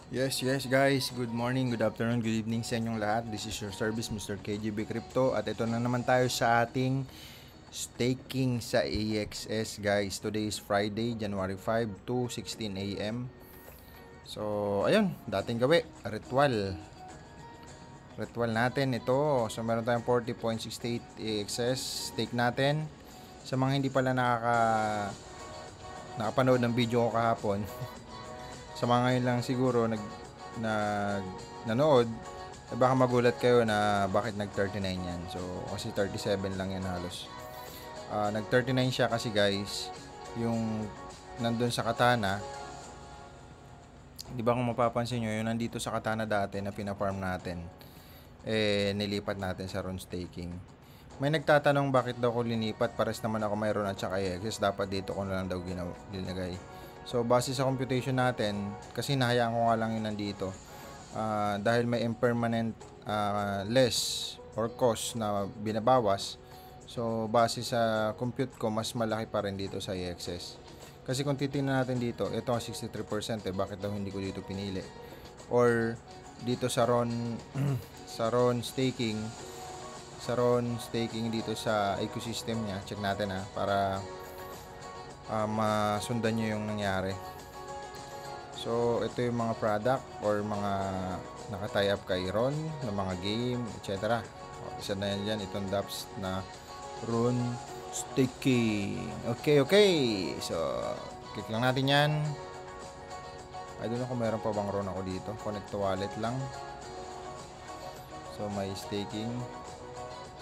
Yes, yes guys. Good morning, good afternoon, good evening sa inyong lahat. This is your service, Mr. KGB Crypto. At ito na naman tayo sa ating staking sa AXS guys. Today is Friday, January 5 to 16 a.m. So, ayun, dating gawi, ritual. Ritual natin ito. So, meron tayong 40.68 AXS stake natin. Sa mga hindi pala nakapanood ng video ko kahapon, sa mga ngayon lang siguro nanood, baka magulat kayo na bakit nag 39 yan. So kasi 37 lang yan halos. Nag 39 siya kasi guys, yung nandun sa Katana, di ba kung mapapansin nyo, yung nandito sa Katana dati na pina-farm natin, nilipat natin sa Ron Staking. May nagtatanong bakit daw ko linipat, pares naman ako mayroon at saka AXS, dapat dito ko na lang daw ginagay. So, base sa computation natin, kasi nahayaan ko nga lang yun nandito, dahil may impermanent less or cost na binabawas, so, base sa compute ko, mas malaki pa rin dito sa AXS. Kasi kung titingnan natin dito, ito ang 63%, bakit daw hindi ko dito pinili? Or, dito sa RON, sa RON staking dito sa ecosystem niya, check natin para masundan nyo yung nangyari. So, ito yung mga product or mga naka-tie up kay Ron na mga game, etc. Isa na yan dyan, itong dApps na Ron Staking. Okay. So, click lang natin yan. I don't know kung meron pa bang Ron ako dito. Connect to wallet lang. So, may staking.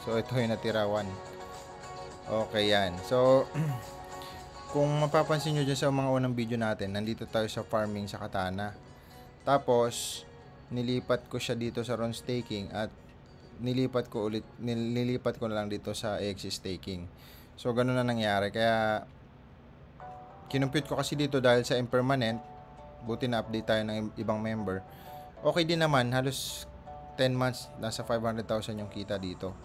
So, ito yung natira 1. Okay, yan. So, kung mapapansin nyo dyan sa mga unang video natin, nandito tayo sa farming sa Katana. Tapos, nilipat ko siya dito sa Ron Staking at nilipat ko na lang dito sa AXS Staking. So, ganun na nangyari. Kaya, kinumpute ko kasi dito dahil sa impermanent, buti na update tayo ng ibang member. Okay din naman, halos 10 months, nasa 500,000 yung kita dito.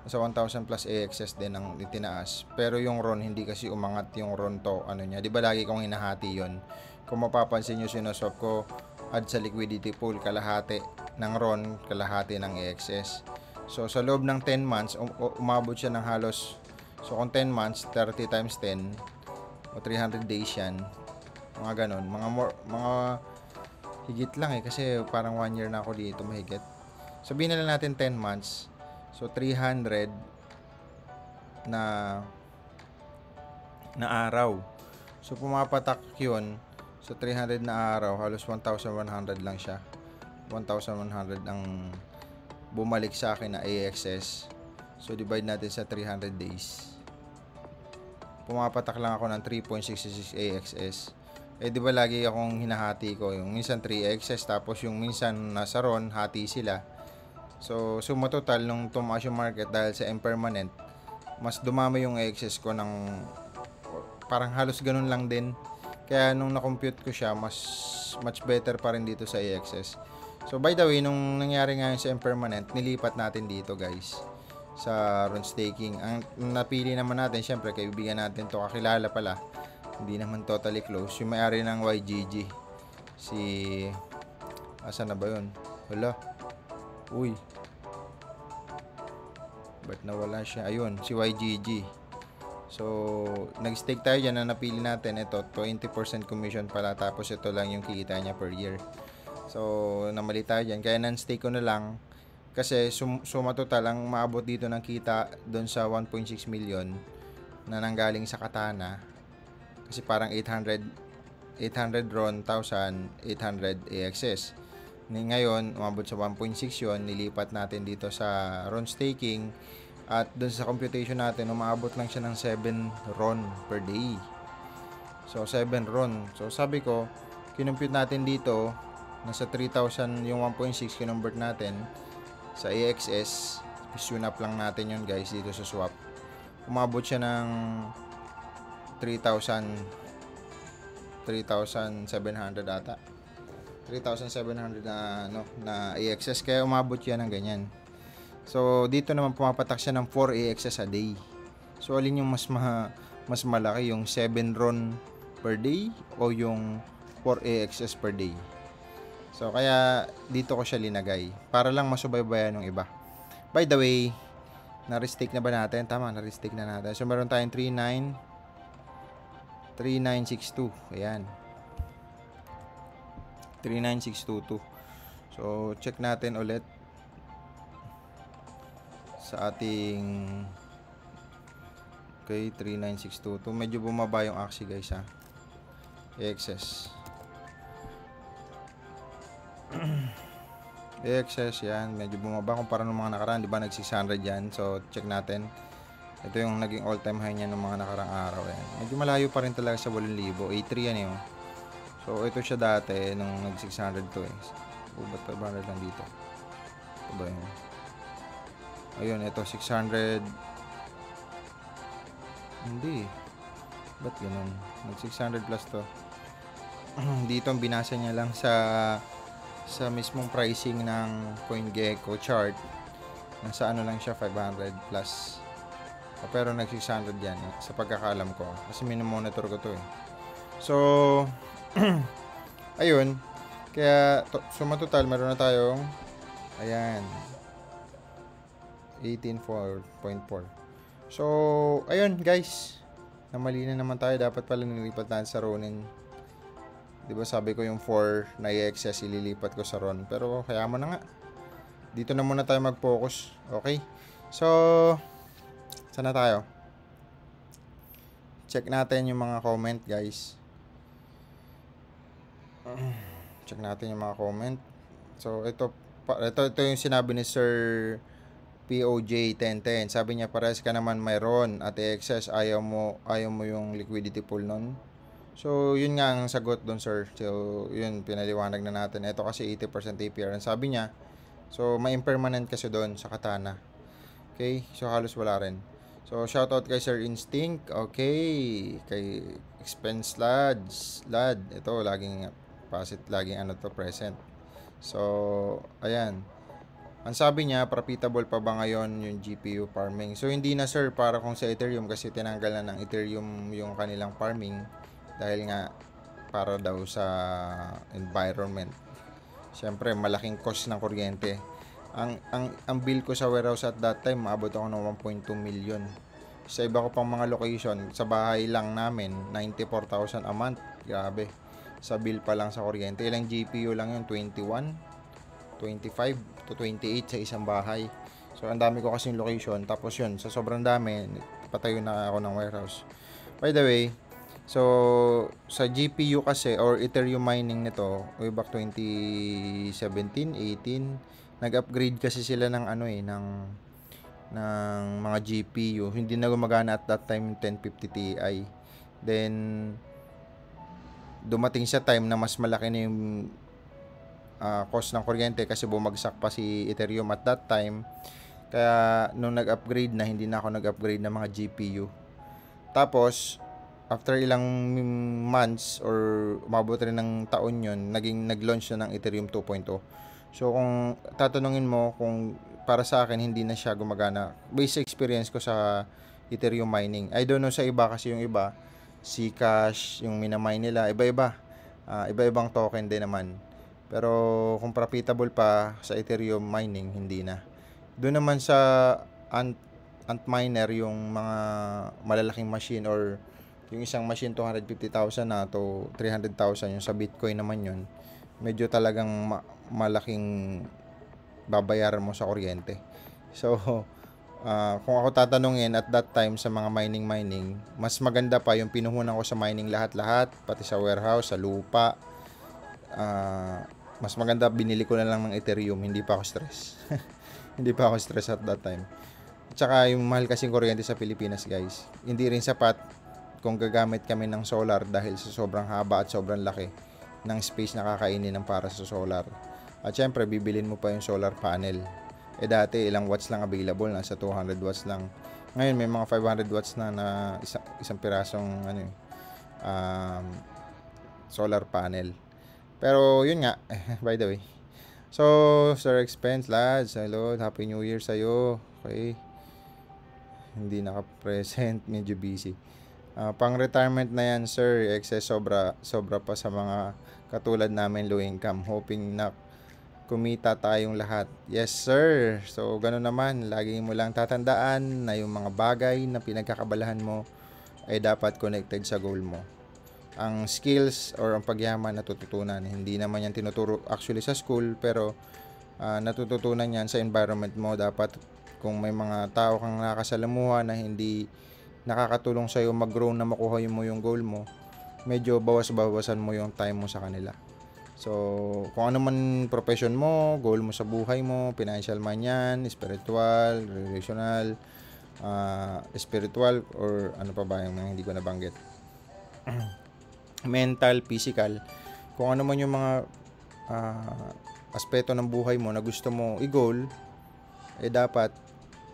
Sa 1,000 plus AXS din ang itinaas. Pero yung RON, hindi kasi umangat yung RON to, di ba lagi kong hinahati yon. Kung mapapansin nyo, sinuswap ko, add sa liquidity pool, kalahati ng RON, kalahati ng AXS. So, sa loob ng 10 months, umabot siya ng halos, so kung 10 months, 30 times 10, o 300 days yan, mga ganon, mga higit lang kasi parang 1 year na ako dito, mahigit. Sabihin na lang natin 10 months, so 300 na araw. So pumapatak 'yun sa 300 na araw, halos 1,100 lang siya. 1,100 ang bumalik sa akin na AXS. So divide natin sa 300 days. Pumapatak lang ako ng 3.66 AXS. Di ba lagi akong hinahati ko, yung minsan 3 AXS tapos yung minsan nasa RON, hati sila. So, suma total nung tumaas yung market dahil sa impermanent, mas dumami yung excess ko ng parang halos ganun lang din. Kaya nung na-compute ko siya, much better pa rin dito sa AXS. So, by the way, nung nangyari nga yung sa impermanent, nilipat natin dito guys sa Ron Staking. Ang napili naman natin, syempre kaibigan natin to, kakilala pala. Hindi naman totally close. Yung may-ari ng YGG. Asan na ba yun? Wala. Uy. Ba't nawala siya? Ayun, si YGG. So, nag-stake tayo dyan na napili natin. Ito, 20% commission pala. Tapos ito lang yung kita niya per year. So, namali tayo dyan. Kaya nan-stake ko na lang. Kasi suma total ang maabot dito ng kita doon sa 1.6 million na nanggaling sa Katana. Kasi parang 800 RON, 1,800 AXS. Ngayon, umabot sa 1.6 yun, nilipat natin dito sa RON Staking at dun sa computation natin, umabot lang siya ng 7 RON per day. So, 7 RON. So, sabi ko, kinumpute natin dito, nasa 3,000 yung 1.6, kinumbert natin sa AXS. Tune up lang natin yun guys dito sa swap. Umabot siya ng 3,700 ata. 3,700 na AXS, kaya umabot yan ng ganyan. So dito naman pumapatak siya ng 4 AXS a day. So alin yung mas malaki, yung 7 RON per day o yung 4 AXS per day? So, kaya dito ko siya linagay para lang masubaybayan ng iba. By the way, na-restake na ba natin? Tama, na-restake na natin. So, meron tayong 3962. Ayan. 39622. So, check natin ulit sa ating okay, 39622. Medyo bumaba yung Axie guys ha. AXS. AXS yan, medyo bumaba kumpara ng mga nakaraan, di ba? Nag 600 yan. So, check natin. Ito yung naging all-time high niya ng mga nakarang araw yan. Medyo malayo pa rin talaga sa 8,000. A3 yan yun. So, ito siya dati nung nag 600 to eh. Ba't 500 lang dito? Ito ba yun? Ayun, ito 600. Hindi. Ba't ganun? Nag 600 plus to. Dito ang binasa niya lang sa mismong pricing ng CoinGecko chart. Nasa ano lang siya, 500 plus. Pero nag 600 yan sa pagkakaalam ko. Kasi minomonitor ko to eh. So, ayun. Kaya, suma total, meron na tayong, ayan, 18.4. So, ayun guys. Namali na naman tayo. Dapat pala nilipat natin sa Ronin. Diba sabi ko yung 4 na i-excess ililipat ko sa Ron. Pero kaya mo na nga. Dito na muna tayo mag-focus. Okay? So, sana tayo? Check natin yung mga comment guys. Check natin yung mga comment. So, ito yung sinabi ni Sir POJ 1010. Sabi niya, pares ka naman mayroon at excess, ayaw mo yung liquidity pool nun. So, yun nga ang sagot doon, sir. So, yun, pinaliwanag na natin. Ito kasi 80% APR. Ang sabi niya, so, may impermanent kasi doon sa Katana. Okay? So, halos wala rin. So, shoutout kay Sir Instinct. Okay. Kay Expense Lad. Ito, laging present. So, ayan. Ang sabi niya, profitable pa ba ngayon yung GPU farming? So, hindi na sir, para kung sa Ethereum kasi tinanggal na ng Ethereum yung kanilang farming dahil nga para daw sa environment. Siyempre, malaking cost ng kuryente. Ang bill ko sa warehouse at that time, maabot ako ng 1.2 million. Sa iba ko pang mga location, sa bahay lang namin, 94,000 a month. Grabe. Sa bill pa lang sa kuryente. Ilang GPU lang yun? 21? 25 to 28 sa isang bahay. So, ang dami ko kasing location. Tapos yun, sa sobrang dami, patayo na ako ng warehouse. By the way, so, sa GPU kasi, or Ethereum mining nito, way back 2017, 18, nag-upgrade kasi sila ng ng mga GPU. Hindi na gumagana at that time 1050 Ti. Then, dumating sa time na mas malaki na yung cost ng kuryente kasi bumagsak pa si Ethereum at that time. Kaya nung nag-upgrade na, hindi na ako nag-upgrade ng mga GPU. Tapos after ilang months or umabot rin ng taon yun, nag-launch na ng Ethereum 2.0. So kung tatanungin mo kung para sa akin hindi na siya gumagana, basic experience ko sa Ethereum mining. I don't know sa iba kasi yung iba, Zcash, yung minamine nila, iba-iba. Iba-ibang token din naman. Pero kung profitable pa sa Ethereum mining, hindi na. Doon naman sa Antminer, yung mga malalaking machine or yung isang machine 250,000 na to 300,000, yung sa Bitcoin naman yun, medyo talagang malaking babayaran mo sa kuryente. So, kung ako tatanungin at that time sa mga mining, mas maganda pa yung pinuhunan ko sa mining lahat-lahat, pati sa warehouse, sa lupa. Mas maganda binili ko na lang ng Ethereum, hindi pa ako stress. Hindi pa ako stress at that time. Tsaka yung mahal kasing kuryente sa Pilipinas, guys. Hindi rin sapat kung gagamit kami ng solar dahil sa sobrang haba at sobrang laki ng space na kakainin ng para sa solar. At syempre, bibilin mo pa yung solar panel. Dati, ilang watts lang available? Nasa 200 watts lang. Ngayon, may mga 500 watts na isang pirasong solar panel. Pero, yun nga, by the way. So, Sir Expense, lads, hello, Happy New Year sa'yo. Okay. Hindi naka-present, medyo busy. Pang-retirement na yan, sir. Excess sobra pa sa mga katulad namin low income. Hoping na kumita tayong lahat. Yes, sir. So, gano'n naman. Lagi mo lang tatandaan na yung mga bagay na pinagkakabalahan mo ay dapat connected sa goal mo. Ang skills or ang pagyaman natututunan. Hindi naman yan tinuturo actually sa school, pero natututunan yan sa environment mo. Dapat kung may mga tao kang nakasalamuha na hindi nakakatulong sa'yo mag-grow na makuha mo yung goal mo, medyo bawas-bawasan mo yung time mo sa kanila. So, kung ano man profession mo, goal mo sa buhay mo, financial man yan, spiritual, relational, spiritual, or ano pa ba yung mga hindi ko nabanggit. Mental, physical, kung ano man yung mga aspeto ng buhay mo na gusto mo i-goal, dapat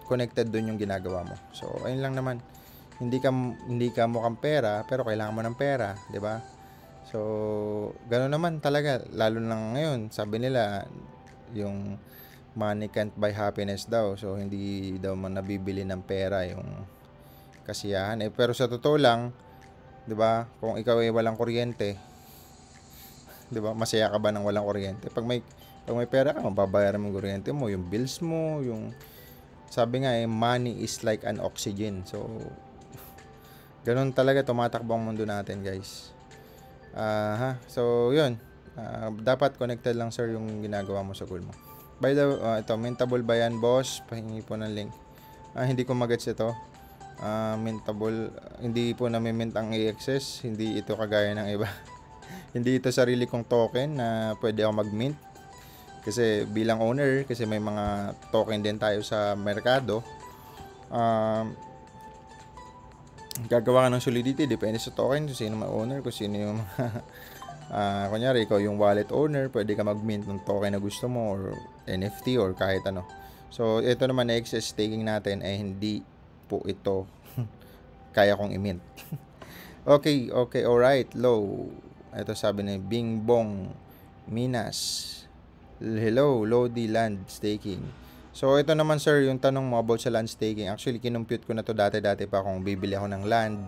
connected dun yung ginagawa mo. So, ayun lang naman. Hindi ka mukhang pera, pero kailangan mo ng pera, 'di ba? So, gano'n naman talaga, lalo na ngayon, sabi nila yung money can't buy happiness daw. So, hindi daw man nabibili ng pera yung kasiyahan. Pero sa totoo lang, 'di ba? Kung ikaw ay walang kuryente, 'di ba? Masaya ka ba nang walang kuryente? Pag may pera ka, mababayaran mo yung kuryente mo, yung bills mo, yung sabi nga money is like an oxygen. So, ganun talaga tumatakbo ang mundo natin, guys. So, yun. Dapat connected lang, sir, yung ginagawa mo sa goal mo. By the way, ito, mintable ba yan, boss? Pahingi po ng link. Hindi ko magets ito. Mintable, hindi po namimint ang AXS. Hindi ito kagaya ng iba. Hindi ito sarili kong token na pwede ako mag-mint. Kasi bilang owner, kasi may mga token din tayo sa merkado. Gagawa ka ng solidity, depende sa token, kung sino may owner, kung sino yung kunyari, ikaw yung wallet owner, pwede ka mag-mint ng token na gusto mo, or NFT, or kahit ano. So, ito naman na excess staking natin, hindi po ito kaya kong i-mint. Okay, alright, low. Ito sabi ni Bing Bong Minas. Hello, Lodi Land Staking. So, ito naman, sir, yung tanong mo about sa land staking. Actually, kinumpute ko na to dati pa kung bibili ako ng land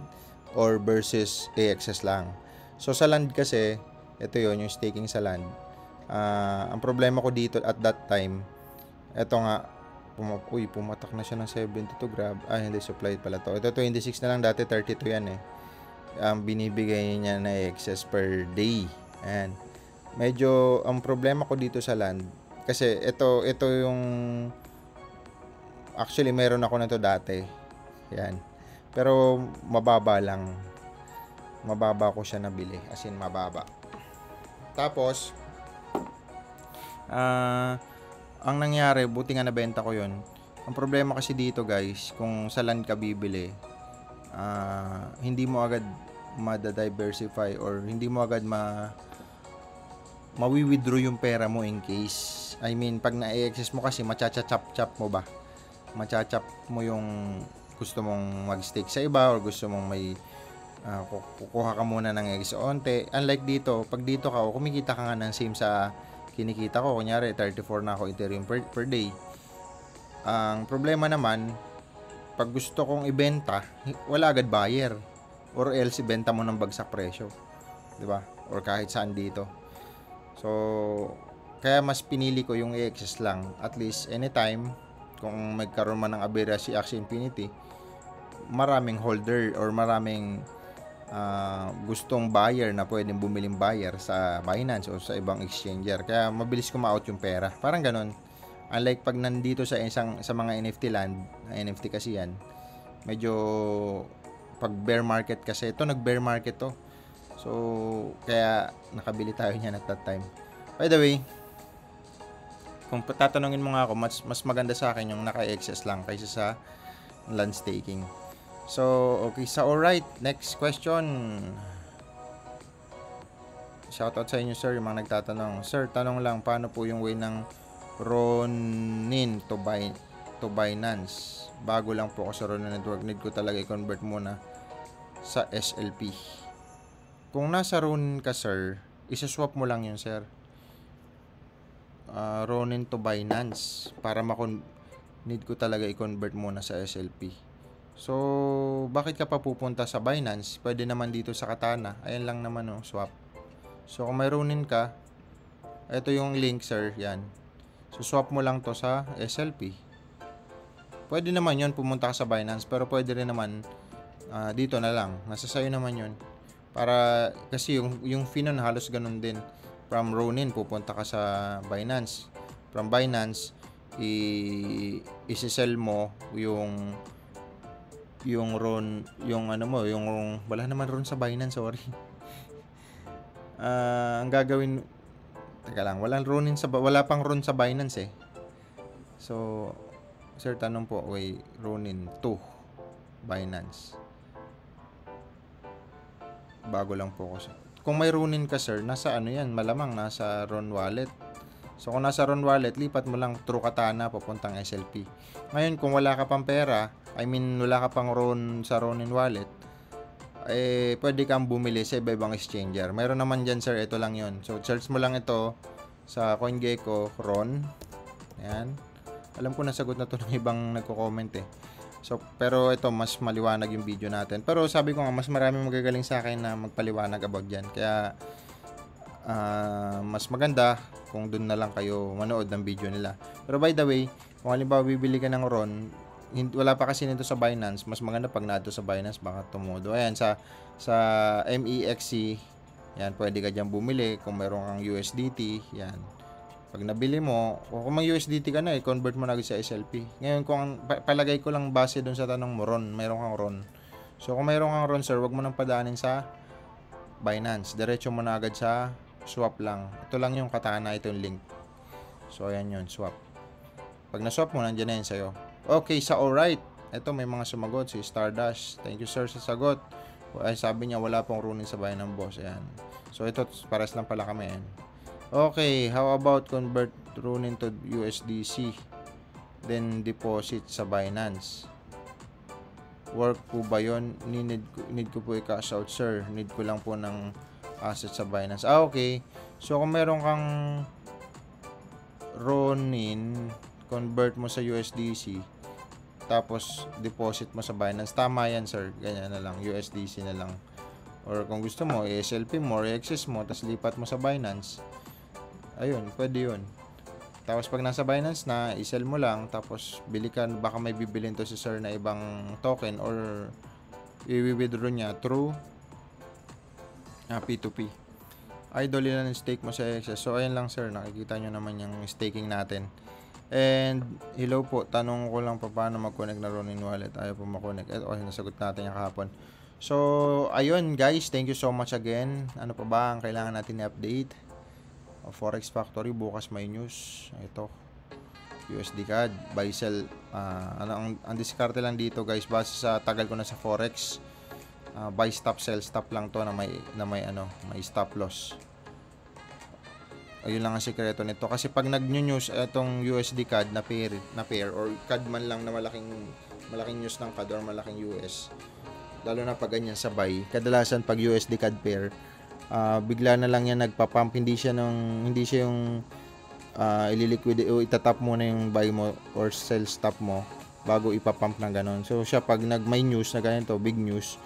or versus AXS lang. So, sa land kasi, ito yon yung staking sa land. Ang problema ko dito at that time, ito nga, pumatak na siya ng 72 grab. Hindi, supplied pala to. Ito 26 na lang, dati 32 yan eh. Ang binibigay niya na AXS per day. Ayan. Medyo, ang problema ko dito sa land, kasi ito yung actually meron ako na to dati. Yan. Pero mababa lang. Mababa ko siya nabili. As in mababa. Tapos ang nangyari, buti nga nabenta ko yon. Ang problema kasi dito, guys, kung sa land ka bibili, hindi mo agad ma-diversify or hindi mo agad mawi-withdraw yung pera mo in case. I mean, pag na-access mo kasi, macha-chop mo ba? Macha-chop mo yung gusto mong mag-stake sa iba or gusto mong may kukuha ka muna ng extra onte. Unlike dito, pag dito ka, kumikita ka nga ng same sa kinikita ko. Kunyari, 34 na ako Ethereum per day. Ang problema naman, pag gusto kong ibenta, wala agad buyer. Or else, ibenta mo ng bagsak presyo. Diba? Or kahit saan dito. So, kaya mas pinili ko yung AXS lang. At least, anytime, kung magkaroon man ng aberya si Axie Infinity, maraming holder or maraming gustong buyer na pwedeng bumiling buyer sa Binance o sa ibang exchanger. Kaya mabilis ko ma-out yung pera. Parang ganun. Unlike pag nandito sa mga NFT land, NFT kasi yan, medyo pag bear market kasi, ito nag-bear market to. So, kaya nakabili tayo niyan at that time. By the way, kung tatanungin mo nga ako, mas maganda sa akin yung naka-access lang kaysa sa land staking. So, okay. So, alright. Next question. Shoutout sa inyo, sir, yung mga nagtatanong. Sir, tanong lang, paano po yung way ng Ronin to Binance? Bago lang po ako sa Ronin Network. Need ko talaga i-convert muna sa SLP. Kung nasa Ronin ka, sir, isa-swap mo lang yun, sir. Ronin to Binance para need ko talaga i-convert muna sa SLP. So, bakit ka pa pupunta sa Binance? Pwede naman dito sa Katana. Ayan lang naman, oh, swap. So, kung may Ronin ka, ito yung link, sir. Yan. So, swap mo lang to sa SLP. Pwede naman yon pumunta ka sa Binance. Pero pwede rin naman dito na lang. Nasa sayo naman yon. Para, kasi yung fee nun halos ganun din. From Ronin, pupunta ka sa Binance. From Binance, isi-sell mo yung Ron, yung ano mo, yung wala naman Ron sa Binance, sorry. Ang gagawin, teka lang, wala pang Ron sa Binance eh. So, sir, tanong po, Ronin 2 Binance. Bago lang po ko. Kung may Ronin ka, sir, nasa ano yan, malamang nasa Ron Wallet. So, kung nasa Ron Wallet, lipat mo lang through Katana papuntang SLP. Ngayon, kung wala ka pang pera, wala ka pang Ron sa Ronin Wallet, pwede kang bumili sa iba-ibang exchanger. Mayroon naman dyan, sir, ito lang yon. So, search mo lang ito sa CoinGecko, Ron. Ayan. Alam ko nasagot na to ng ibang nagko-comment eh. So, pero ito, mas maliwanag yung video natin. Pero sabi ko nga, mas marami magagaling sa akin na magpaliwanag about dyan. Kaya, mas maganda kung dun na lang kayo manood ng video nila. Pero by the way, kung halimbawa bibili ka ng Ron, wala pa kasi nito sa Binance, mas maganda pag nato sa Binance, baka tumudo. Ayan, sa MEXC, yan, pwede ka dyan bumili kung meron kang USDT, yan. Pag nabili mo, kung may USDT ka na, convert mo na agad sa SLP. Ngayon, kung palagay ko lang base dun sa tanong mo, Ron, meron kang Ron. So, kung meron kang Ron, sir, wag mo nang padaanin sa Binance. Diretso mo na agad sa swap lang. Ito lang yung Katana, ito yung link. So, ayan yun, swap. Pag na-swap mo, nandiyan na yun sa'yo. Okay, sa alright. Ito, may mga sumagot. Si Stardust. Thank you, sir, sa sagot. Ay, sabi niya, wala pong Ronin sa bayan ng boss. Ayan. So, ito, pares lang pala kami. Ayan. Okay, how about convert Ronin to USDC? Then, deposit sa Binance. Work po ba yun? Need ko po i-cash out, sir. Need ko lang po ng asset sa Binance. Okay. So, kung meron kang Ronin, convert mo sa USDC, tapos deposit mo sa Binance. Tama yan, sir. Ganyan na lang. USDC na lang. Or kung gusto mo, SLP mo, i-access mo, tapos lipat mo sa Binance. Ayun, pwede yun. Tapos pag nasa Binance na, i-sell mo lang, tapos bili ka, baka may bibilin to si sir na ibang token or i-withdraw niya through P2P. Idol ilan yung stake mo sa excess. So, ayan lang, sir. Nakikita nyo naman yung staking natin. And, hello po. Tanong ko lang pa paano mag-connect na Ronin Wallet. Ayaw po mag-connect. Okay, nasagot natin yung kahapon. So, ayun guys. Thank you so much again. Ano pa ba ang kailangan natin i-update? Forex Factory. Bukas may news. Ito. USD CAD. Buy, sell. Ang diskarte lang dito guys. Base sa tagal ko na sa Forex. Buy, stop, sell, stop lang to na may stop loss. Ayun lang ang sikreto nito. Kasi pag nag-news itong USD CAD na pair or CAD man lang na malaking news ng CAD or malaking US, lalo na pag ganyan sa buy, kadalasan pag USD CAD pair, bigla na lang yan nagpa-pump. Hindi siya yung ililiquid o itatap mo na yung buy mo or sell stop mo bago ipapump ng ganon. So siya pag may news na ganito, big news,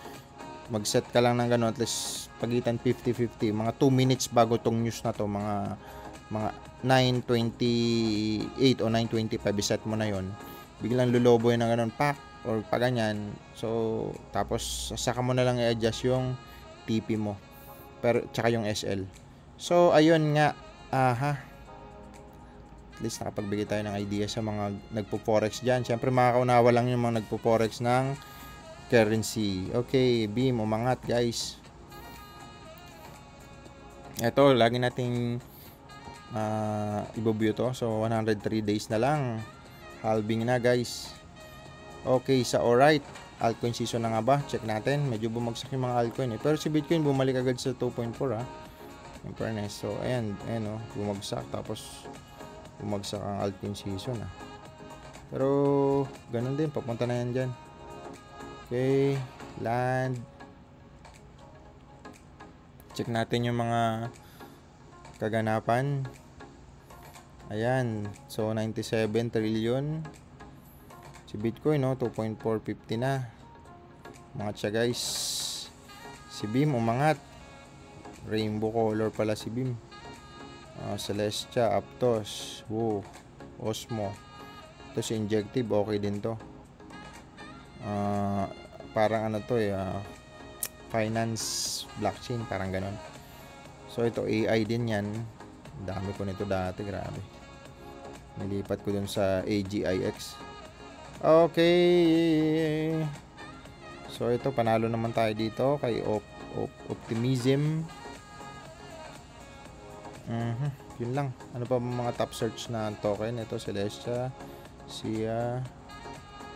mag-set ka lang ng gano'n, at least pagitan 50-50, mga 2 minutes bago tong news na to, mga 9:28 o 9:25, set mo na yon. Biglang lulobo yun ng gano'n, pak, or pa ganyan. So, tapos saka mo na lang i-adjust yung TP mo, pero tsaka yung SL. So, ayun nga, at least nakapagbigay tayo ng idea sa mga nagpo-forex dyan. Siyempre, makakaunawa lang yung mga nagpo-forex ng currency. Okay, beam, umangat guys. Ito, lagi nating i-view to. So, 103 days na lang. Halving na guys. Okay, sa alright. Altcoin season na nga ba? Check natin. Medyo bumagsak yung mga altcoin eh. Pero si Bitcoin bumalik agad sa 2.4 in fairness. So, ayan bumagsak. Tapos, bumagsak ang altcoin season Pero, ganun din. Papunta na yan dyan. Okay, land. Check natin yung mga kaganapan. Ayan, so 97 trillion. Si Bitcoin 2.450 na. Umangat siya guys. Si Beam umangat. Rainbow color pala si Beam. Celestia, Aptos, wow, Osmo. Ito si Injective, okay din to. Parang ano to finance blockchain, parang ganon. So ito AI din yan. Dami ko nito dati, grabe. Nilipat ko dun sa AGIX. Okay. So ito, panalo naman tayo dito kay Optimism. Yun lang. Ano pa mga top search na token? Ito, Celestia, Sia,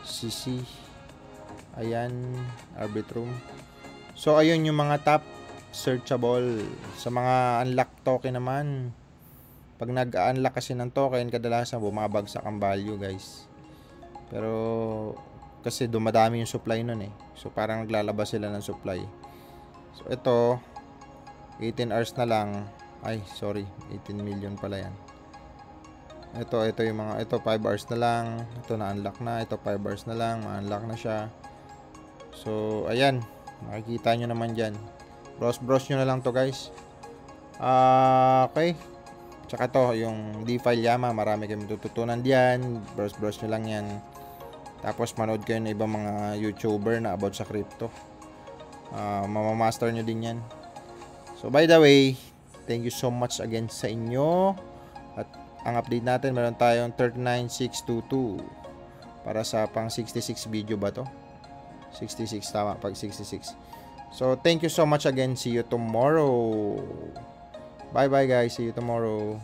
CC, ayan, Arbitrum. So, ayun yung mga top searchable. Sa mga unlock token naman, pag nag-unlock kasi ng token, kadalasan bumabagsak ang value, guys. Pero, kasi dumadami yung supply nun eh. So, parang naglalabas sila ng supply. So, ito, 18 hours na lang. Ay, sorry. 18 million pala yan. Ito yung mga, ito 5 hours na lang. Ito na-unlock na. Ito 5 hours na lang. Ma-unlock na siya. So, ayan. Makikita nyo naman dyan. Browse nyo na lang to guys. Okay. Tsaka to, yung DeFi Llama. Marami kayong tututunan diyan. Browse nyo lang yan. Tapos, manood kayo ng ibang mga YouTuber na about sa crypto. Mamamaster nyo din yan. So, by the way, thank you so much again sa inyo. At ang update natin, meron tayong 39622 para sa pang 66 video ba to? 66, tama, pag 66. So, thank you so much again. See you tomorrow. Bye bye guys. See you tomorrow.